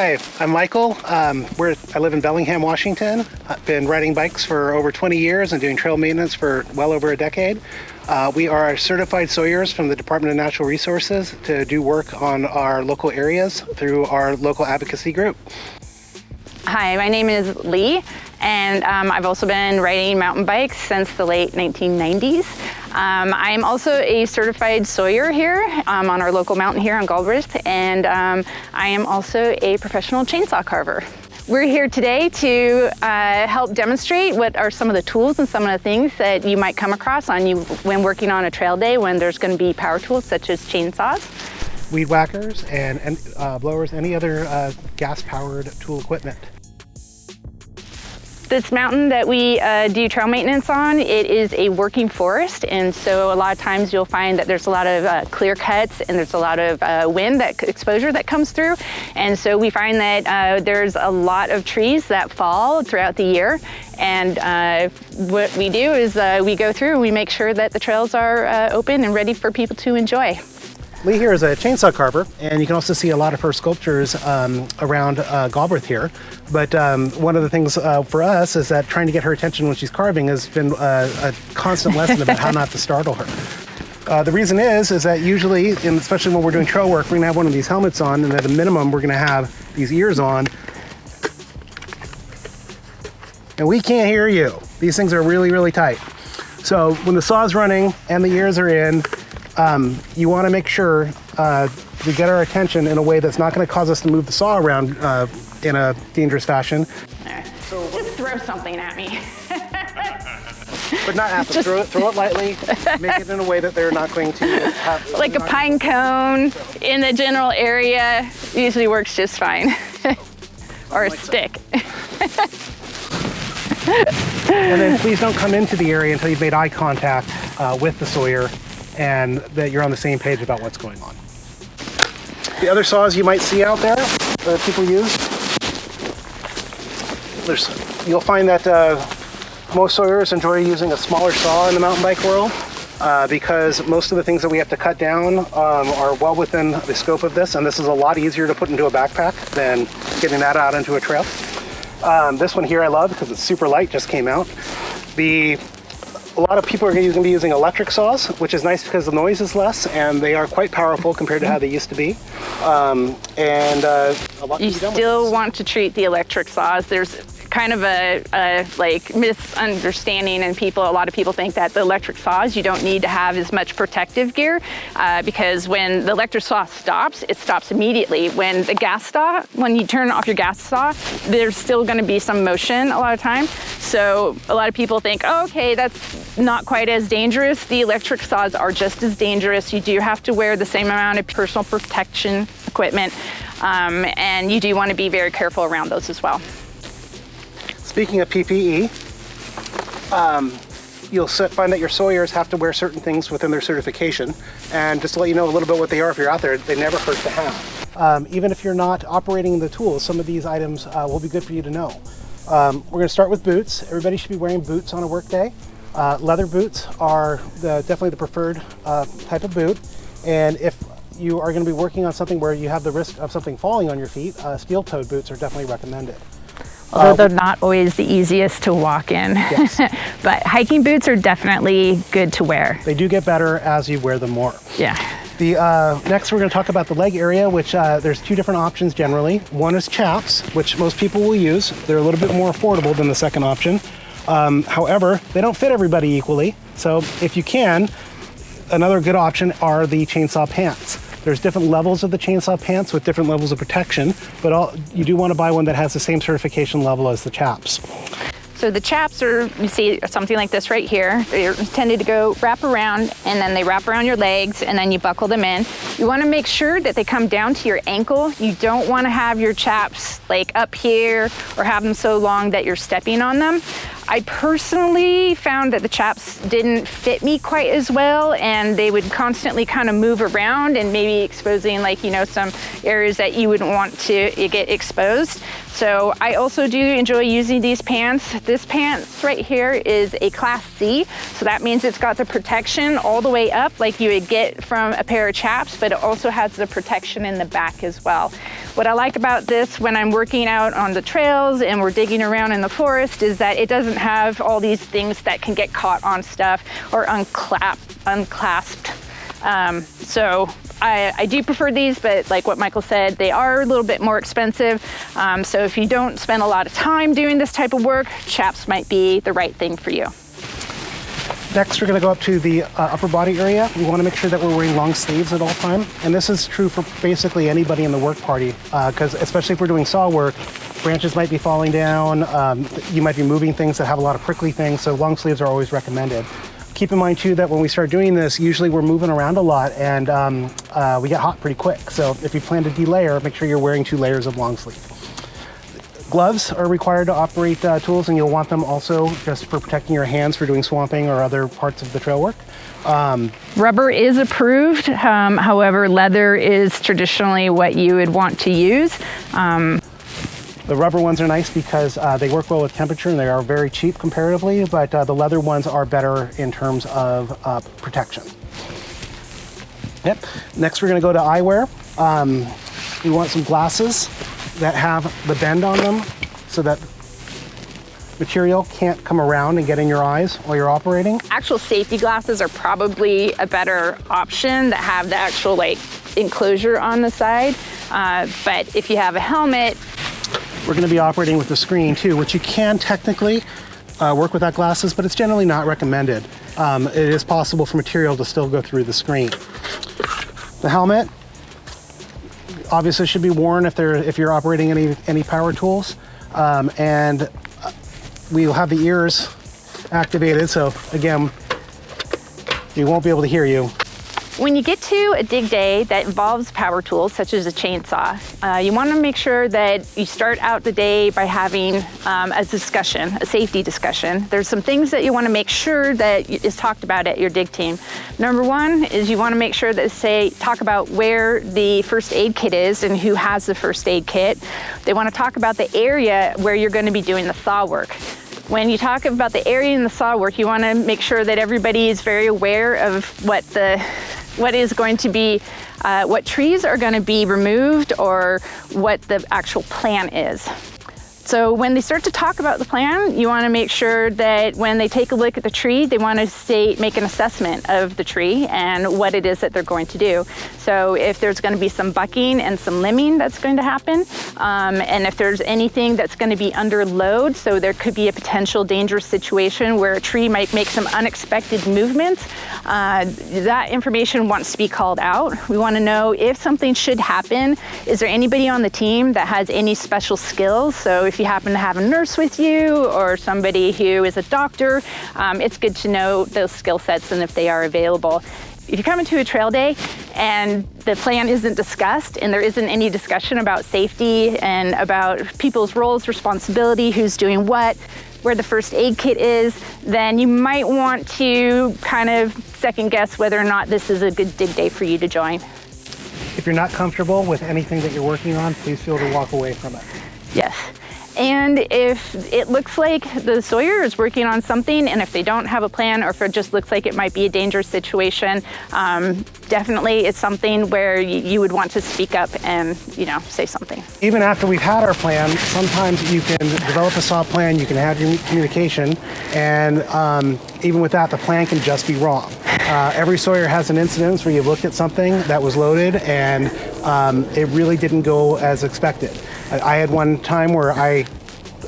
Hi, I'm Michael. I live in Bellingham, Washington. I've been riding bikes for over 20 years and doing trail maintenance for well over a decade. We are certified sawyers from the Department of Natural Resources to do work on our local areas through our local advocacy group. Hi, my name is Leigh, and I've also been riding mountain bikes since the late 1990s. I'm also a certified sawyer here on our local mountain here on Galbraith, and I am also a professional chainsaw carver. We're here today to help demonstrate what are some of the tools and some of the things that you might come across when working on a trail day when there's going to be power tools such as chainsaws, weed whackers, and blowers, any other gas-powered tool equipment. This mountain that we do trail maintenance on, it is a working forest, and so a lot of times you'll find that there's a lot of clear cuts and there's a lot of wind exposure that comes through, and so we find that there's a lot of trees that fall throughout the year, and what we do is we go through and we make sure that the trails are open and ready for people to enjoy. Leigh here is a chainsaw carver, and you can also see a lot of her sculptures around Galbraith here. But one of the things for us is that trying to get her attention when she's carving has been a constant lesson about how not to startle her. The reason is that usually, and especially when we're doing trail work, we're going to have one of these helmets on, and at a minimum we're going to have these ears on. And we can't hear you. These things are really, really tight. So when the saw's running and the ears are in, you want to make sure we get our attention in a way that's not going to cause us to move the saw around in a dangerous fashion. So just throw something at me. But not at them. Throw it lightly. Make it in a way that they're not going to have... Like a pine cone in the general area usually works just fine. Or a stick. And then please don't come into the area until you've made eye contact with the sawyer and that you're on the same page about what's going on. The other saws you might see out there that people use, you'll find that most sawyers enjoy using a smaller saw in the mountain bike world because most of the things that we have to cut down are well within the scope of this, and this is a lot easier to put into a backpack than getting that out into a trail. This one here I love because it's super light, just came out. A lot of people are going to be using electric saws, which is nice because the noise is less and they are quite powerful compared to how they used to be. You still want to treat the electric saws. There's kind of a misunderstanding, and a lot of people think that the electric saws, you don't need to have as much protective gear because when the electric saw stops, it stops immediately. When you turn off your gas saw, there's still going to be some motion a lot of time. So a lot of people think, oh, okay, that's not quite as dangerous. The electric saws are just as dangerous. You do have to wear the same amount of personal protection equipment, and you do want to be very careful around those as well. Speaking of PPE, you'll find that your sawyers have to wear certain things within their certification. And just to let you know a little bit what they are if you're out there, they never hurt to have. Even if you're not operating the tools, some of these items will be good for you to know. We're going to start with boots. Everybody should be wearing boots on a work day. Leather boots are definitely the preferred type of boot. And if you are going to be working on something where you have the risk of something falling on your feet, steel-toed boots are definitely recommended. Although they're not always the easiest to walk in. Yes. But hiking boots are definitely good to wear. They do get better as you wear them more. Yeah. Next we're going to talk about the leg area, which there's two different options generally. One is chaps, which most people will use. They're a little bit more affordable than the second option. However, they don't fit everybody equally. So if you can, another good option are the chainsaw pants. There's different levels of the chainsaw pants with different levels of protection, but you do want to buy one that has the same certification level as the chaps. So the chaps are, you see something like this right here. They're intended to go wrap around, and then they wrap around your legs, and then you buckle them in. You want to make sure that they come down to your ankle. You don't want to have your chaps like up here or have them so long that you're stepping on them. I personally found that the chaps didn't fit me quite as well, and they would constantly kind of move around and maybe exposing some areas that you wouldn't want to get exposed. So I also do enjoy using these pants. This pants right here is a Class C, so that means it's got the protection all the way up like you would get from a pair of chaps, but it also has the protection in the back as well. What I like about this when I'm working out on the trails and we're digging around in the forest is that it doesn't have all these things that can get caught on stuff or unclasped. So I do prefer these, but like what Michael said, they are a little bit more expensive. So if you don't spend a lot of time doing this type of work, chaps might be the right thing for you. Next, we're going to go up to the upper body area. We want to make sure that we're wearing long sleeves at all time. And this is true for basically anybody in the work party, because especially if we're doing saw work, branches might be falling down, you might be moving things that have a lot of prickly things, so long sleeves are always recommended. Keep in mind too that when we start doing this, usually we're moving around a lot and we get hot pretty quick. So if you plan to delayer, make sure you're wearing 2 layers of long sleeve. Gloves are required to operate tools, and you'll want them also just for protecting your hands for doing swamping or other parts of the trail work. Rubber is approved, however, leather is traditionally what you would want to use. The rubber ones are nice because they work well with temperature and they are very cheap comparatively, but the leather ones are better in terms of protection. Yep. Next, we're going to go to eyewear. We want some glasses that have the bend on them so that material can't come around and get in your eyes while you're operating. Actual safety glasses are probably a better option that have the actual like enclosure on the side. But if you have a helmet, we're going to be operating with the screen too, which you can technically work without glasses, but it's generally not recommended. It is possible for material to still go through the screen. The helmet obviously should be worn if you're operating any power tools, and we'll have the ears activated, so again, you won't be able to hear you. When you get to a dig day that involves power tools, such as a chainsaw, you want to make sure that you start out the day by having a discussion, a safety discussion. There's some things that you want to make sure that is talked about at your dig team. Number one is you want to make sure that talk about where the first aid kit is and who has the first aid kit. They want to talk about the area where you're going to be doing the saw work. When you talk about the area in the saw work, you want to make sure that everybody is very aware of what is going to be, what trees are going to be removed or what the actual plan is. So when they start to talk about the plan, you want to make sure that when they take a look at the tree, they want to make an assessment of the tree and what it is that they're going to do. So if there's going to be some bucking and some limbing that's going to happen, and if there's anything that's going to be under load, so there could be a potential dangerous situation where a tree might make some unexpected movements, that information wants to be called out. We want to know if something should happen, is there anybody on the team that has any special skills? So if you happen to have a nurse with you or somebody who is a doctor, it's good to know those skill sets and if they are available. If you come into a trail day and the plan isn't discussed and there isn't any discussion about safety and about people's roles, responsibility, who's doing what, where the first aid kit is, then you might want to kind of second guess whether or not this is a good dig day for you to join. If you're not comfortable with anything that you're working on, please feel to walk away from it. Yes. And if it looks like the sawyer is working on something, and if they don't have a plan, or if it just looks like it might be a dangerous situation, definitely it's something where you would want to speak up and, say something. Even after we've had our plan, sometimes you can develop a saw plan, you can have your communication, and even with that, the plan can just be wrong. Every sawyer has an incident where you looked at something that was loaded and it really didn't go as expected. I had one time where I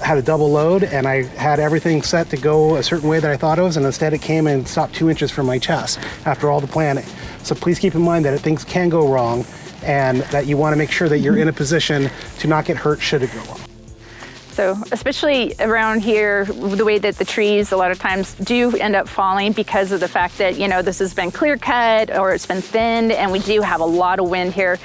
had a double load and I had everything set to go a certain way that I thought it was, and instead it came and stopped 2 inches from my chest after all the planning. So please keep in mind that things can go wrong and that you want to make sure that you're in a position to not get hurt should it go wrong. So especially around here, the way that the trees a lot of times do end up falling because of the fact that, this has been clear cut or it's been thinned, and we do have a lot of wind here.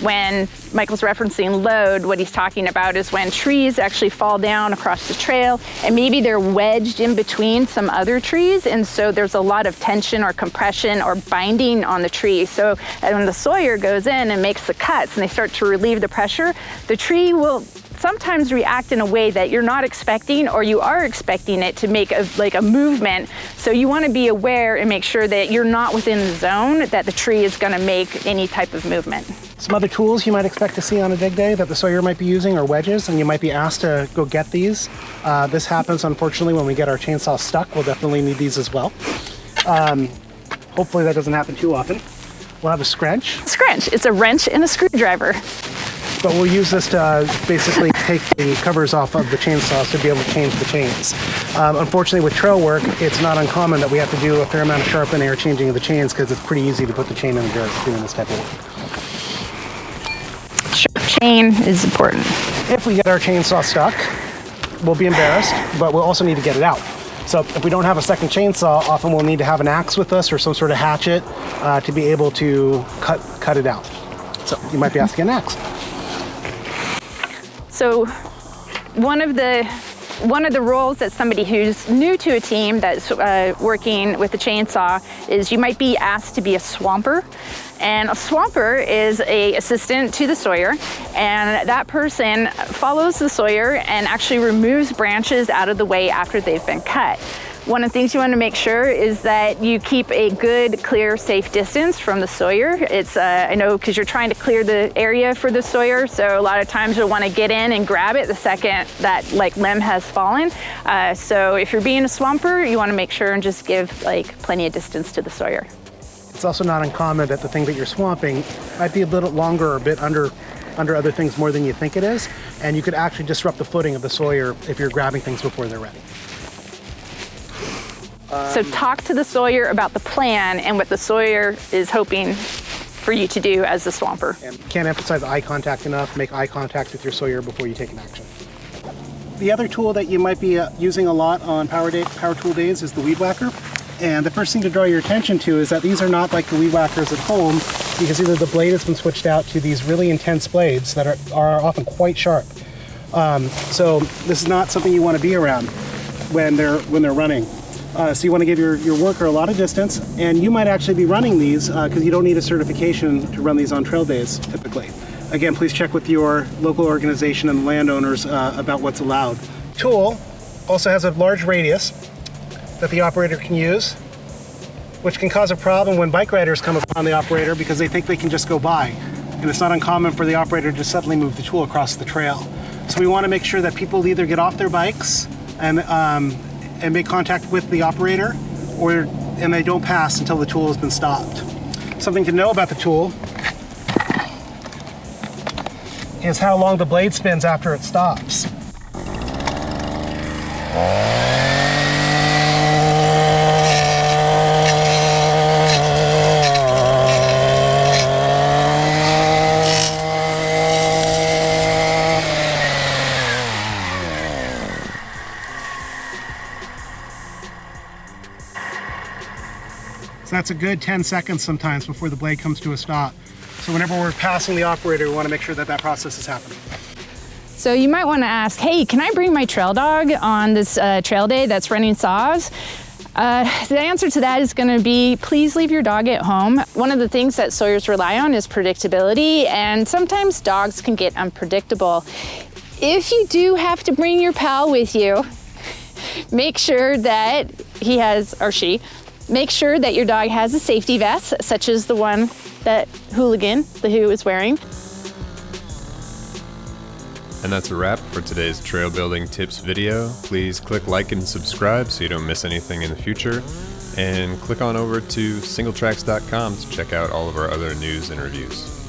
When Michael's referencing load, what he's talking about is when trees actually fall down across the trail and maybe they're wedged in between some other trees, and so there's a lot of tension or compression or binding on the tree. So when the sawyer goes in and makes the cuts and they start to relieve the pressure, the tree will sometimes react in a way that you're not expecting, or you are expecting it to make a movement. So you want to be aware and make sure that you're not within the zone that the tree is going to make any type of movement. Some other tools you might expect to see on a dig day that the sawyer might be using are wedges, and you might be asked to go get these. This happens, unfortunately, when we get our chainsaw stuck. We'll definitely need these as well. Hopefully that doesn't happen too often. We'll have a scrunch. Scrunch, it's a wrench and a screwdriver. But we'll use this to basically take the covers off of the chainsaws to be able to change the chains. Unfortunately, with trail work, it's not uncommon that we have to do a fair amount of sharpening or changing of the chains, because it's pretty easy to put the chain in the dirt doing this type of work. Sharp chain is important. If we get our chainsaw stuck, we'll be embarrassed, but we'll also need to get it out. So if we don't have a second chainsaw, often we'll need to have an axe with us or some sort of hatchet to be able to cut it out. So you might be asking an axe. So one of the roles that somebody who's new to a team that's working with the chainsaw is you might be asked to be a swamper. And a swamper is an assistant to the sawyer, and that person follows the sawyer and actually removes branches out of the way after they've been cut. One of the things you want to make sure is that you keep a good, clear, safe distance from the sawyer. It's, I know, because you're trying to clear the area for the sawyer, so a lot of times you'll want to get in and grab it the second that limb has fallen. So if you're being a swamper, you want to make sure and just give plenty of distance to the sawyer. It's also not uncommon that the thing that you're swamping might be a little longer or a bit under other things more than you think it is, and you could actually disrupt the footing of the sawyer if you're grabbing things before they're ready. So talk to the sawyer about the plan and what the sawyer is hoping for you to do as the swamper. And can't emphasize eye contact enough. Make eye contact with your sawyer before you take an action. The other tool that you might be using a lot on power tool days is the weed whacker. And the first thing to draw your attention to is that these are not like the weed whackers at home. You can see that the blade has been switched out to these really intense blades that are often quite sharp. So this is not something you want to be around when they're running. So you want to give your worker a lot of distance, and you might actually be running these because you don't need a certification to run these on trail days typically. Again, please check with your local organization and landowners about what's allowed. Tool also has a large radius that the operator can use, which can cause a problem when bike riders come upon the operator because they think they can just go by. And it's not uncommon for the operator to suddenly move the tool across the trail. So we want to make sure that people either get off their bikes and make contact with the operator, and they don't pass until the tool has been stopped. Something to know about the tool is how long the blade spins after it stops. So that's a good 10 seconds sometimes before the blade comes to a stop. So whenever we're passing the operator, we want to make sure that that process is happening. So you might want to ask, hey, can I bring my trail dog on this trail day that's running saws? The answer to that is going to be, please leave your dog at home. One of the things that sawyers rely on is predictability, and sometimes dogs can get unpredictable. If you do have to bring your pal with you, make sure that he has, or she, make sure that your dog has a safety vest, such as the one that Hooligan, the Who, is wearing. And that's a wrap for today's trail building tips video. Please click like and subscribe so you don't miss anything in the future. And click on over to singletracks.com to check out all of our other news and reviews.